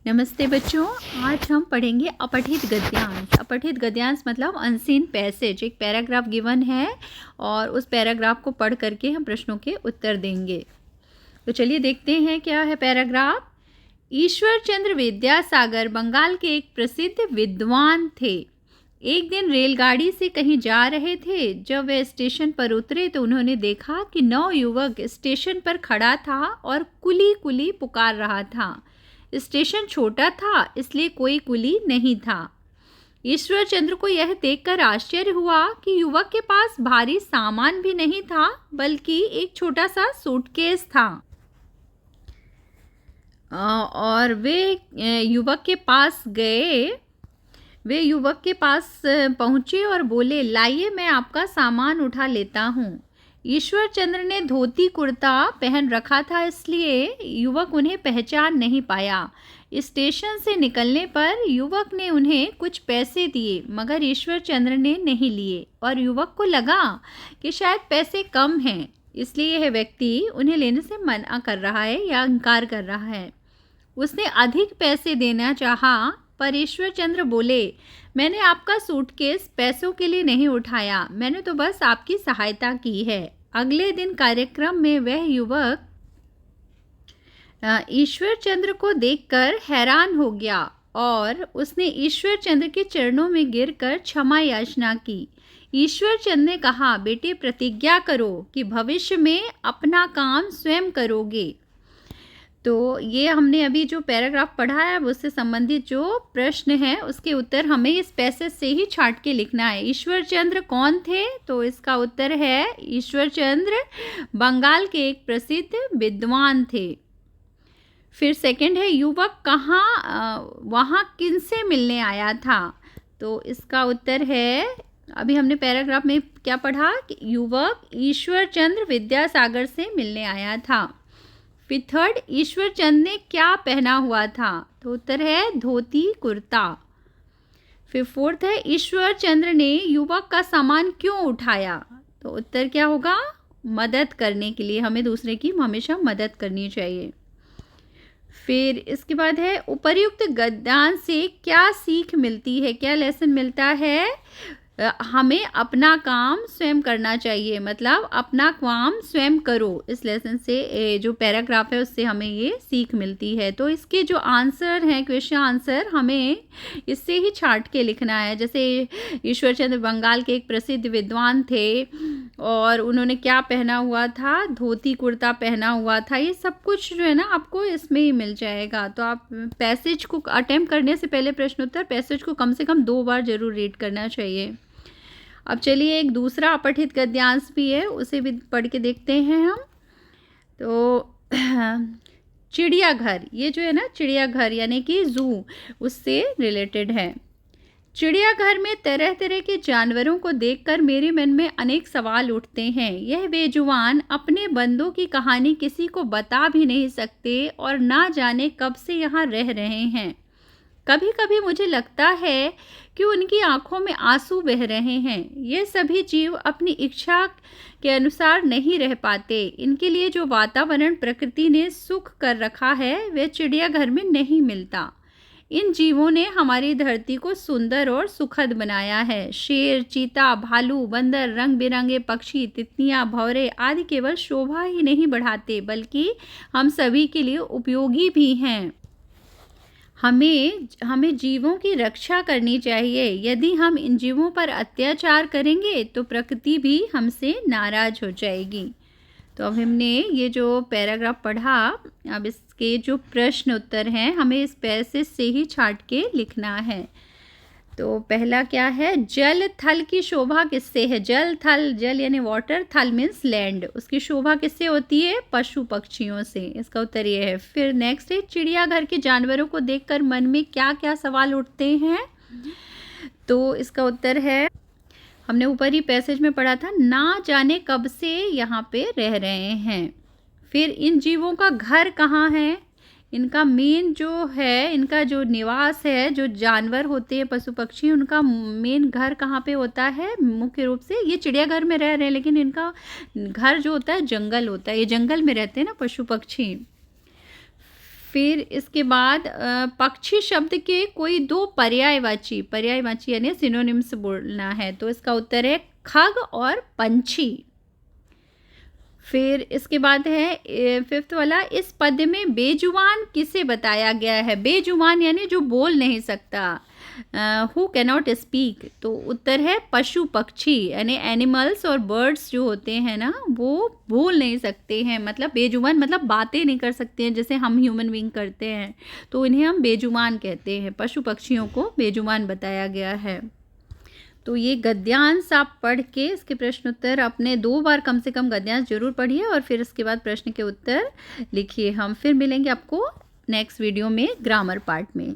नमस्ते बच्चों। आज हम पढ़ेंगे अपठित गद्यांश। अपठित गद्यांश मतलब अनसीन पैसेज। एक पैराग्राफ गिवन है और उस पैराग्राफ को पढ़ करके हम प्रश्नों के उत्तर देंगे। तो चलिए देखते हैं क्या है पैराग्राफ। ईश्वर चंद्र विद्यासागर बंगाल के एक प्रसिद्ध विद्वान थे। एक दिन रेलगाड़ी से कहीं जा रहे थे। जब वे स्टेशन पर उतरे तो उन्होंने देखा कि 9 युवक स्टेशन पर खड़ा था और कुली कुली पुकार रहा था। स्टेशन छोटा था इसलिए कोई कुली नहीं था। ईश्वर चंद्र को यह देखकर आश्चर्य हुआ कि युवक के पास भारी सामान भी नहीं था बल्कि एक छोटा सा सूटकेस था। और वे युवक के पास पहुंचे और बोले, लाइए मैं आपका सामान उठा लेता हूँ। ईश्वर चंद्र ने धोती कुर्ता पहन रखा था इसलिए युवक उन्हें पहचान नहीं पाया। स्टेशन से निकलने पर युवक ने उन्हें कुछ पैसे दिए मगर ईश्वर चंद्र ने नहीं लिए और युवक को लगा कि शायद पैसे कम हैं, इसलिए यह व्यक्ति उन्हें लेने से मना कर रहा है या इनकार कर रहा है। उसने अधिक पैसे देना चाहा पर ईश्वर चंद्र बोले, मैंने आपका सूटकेस पैसों के लिए नहीं उठाया, मैंने तो बस आपकी सहायता की है। अगले दिन कार्यक्रम में वह युवक ईश्वर चंद्र को देखकर हैरान हो गया और उसने ईश्वर चंद्र के चरणों में गिरकर क्षमा याचना की। ईश्वर चंद्र ने कहा, बेटे प्रतिज्ञा करो कि भविष्य में अपना काम स्वयं करोगे। तो ये हमने अभी जो पैराग्राफ पढ़ा है उससे संबंधित जो प्रश्न है उसके उत्तर हमें इस पैसेज से ही छांट के लिखना है। ईश्वर चंद्र कौन थे? तो इसका उत्तर है ईश्वर चंद्र बंगाल के एक प्रसिद्ध विद्वान थे। फिर सेकंड है युवक वहाँ किनसे मिलने आया था? तो इसका उत्तर है, अभी हमने पैराग्राफ में क्या पढ़ा कि युवक ईश्वर चंद्र विद्यासागर से मिलने आया था। फिर थर्ड, ईश्वर चंद्र ने क्या पहना हुआ था? तो उत्तर है धोती कुर्ता। फिर फोर्थ है, ईश्वर चंद्र ने युवक का सामान क्यों उठाया? तो उत्तर क्या होगा? मदद करने के लिए। हमें दूसरे की हमेशा मदद करनी चाहिए। फिर इसके बाद है उपर्युक्त गद्यांश से क्या सीख मिलती है, क्या लेसन मिलता है? हमें अपना काम स्वयं करना चाहिए, मतलब अपना काम स्वयं करो। इस लेसन से जो पैराग्राफ है उससे हमें ये सीख मिलती है। तो इसके जो आंसर हैं, क्वेश्चन आंसर, हमें इससे ही छांट के लिखना है। जैसे ईश्वर चंद्र बंगाल के एक प्रसिद्ध विद्वान थे और उन्होंने क्या पहना हुआ था? धोती कुर्ता पहना हुआ था। ये सब कुछ जो है ना आपको इसमें ही मिल जाएगा। तो आप पैसेज को अटेम्प्ट करने से पहले प्रश्नोत्तर पैसेज को कम से कम 2 बार जरूर रीड करना चाहिए। अब चलिए एक दूसरा अपठित गद्यांश भी है, उसे भी पढ़ के देखते हैं हम। तो चिड़ियाघर, ये जो है ना चिड़ियाघर यानी कि जू, उससे रिलेटेड है। चिड़ियाघर में तरह तरह के जानवरों को देखकर मेरे मन में अनेक सवाल उठते हैं। यह बेजुबान अपने बंदों की कहानी किसी को बता भी नहीं सकते और ना जाने कब से यहाँ रह रहे हैं। कभी कभी मुझे लगता है कि उनकी आंखों में आंसू बह रहे हैं। ये सभी जीव अपनी इच्छा के अनुसार नहीं रह पाते। इनके लिए जो वातावरण प्रकृति ने सुख कर रखा है वह चिड़ियाघर में नहीं मिलता। इन जीवों ने हमारी धरती को सुंदर और सुखद बनाया है। शेर, चीता, भालू, बंदर, रंग बिरंगे पक्षी, तितलियां, भौरे आदि केवल शोभा ही नहीं बढ़ाते बल्कि हम सभी के लिए उपयोगी भी हैं। हमें जीवों की रक्षा करनी चाहिए। यदि हम इन जीवों पर अत्याचार करेंगे तो प्रकृति भी हमसे नाराज हो जाएगी। तो अब हमने ये जो पैराग्राफ पढ़ा, अब इसके जो प्रश्न उत्तर हैं हमें इस पैसेज से ही छांट के लिखना है। तो पहला क्या है? जल थल की शोभा किससे है? जल थल, जल यानी वाटर, थल मीन्स लैंड, उसकी शोभा किससे होती है? पशु पक्षियों से। इसका उत्तर ये है। फिर नेक्स्ट है, चिड़ियाघर के जानवरों को देखकर मन में क्या क्या सवाल उठते हैं? तो इसका उत्तर है, हमने ऊपर ही पैसेज में पढ़ा था, ना जाने कब से यहाँ पे रह रहे हैं। फिर इन जीवों का घर कहाँ है? इनका मेन जो है, इनका जो निवास है, जो जानवर होते हैं पशु पक्षी, उनका मेन घर कहाँ पे होता है? मुख्य रूप से ये चिड़ियाघर में रह रहे हैं लेकिन इनका घर जो होता है जंगल होता है। ये जंगल में रहते हैं ना पशु पक्षी। फिर इसके बाद पक्षी शब्द के कोई दो पर्यायवाची यानी सिनोनिम्स बोलना है, तो इसका उत्तर है खग और पंछी। फिर इसके बाद है फिफ्थ वाला, इस पद्य में बेजुबान किसे बताया गया है? बेजुबान यानी जो बोल नहीं सकता, हु कैनॉट स्पीक, तो उत्तर है पशु पक्षी, यानी एनिमल्स और बर्ड्स जो होते हैं ना वो बोल नहीं सकते हैं, मतलब बेजुबान मतलब बातें नहीं कर सकते हैं जैसे हम ह्यूमन बीइंग करते हैं, तो इन्हें हम बेजुबान कहते हैं। पशु पक्षियों को बेजुबान बताया गया है। तो ये गद्यांश आप पढ़ के इसके प्रश्न उत्तर अपने 2 बार कम से कम गद्यांश जरूर पढ़िए और फिर इसके बाद प्रश्न के उत्तर लिखिए। हम फिर मिलेंगे आपको नेक्स्ट वीडियो में ग्रामर पार्ट में।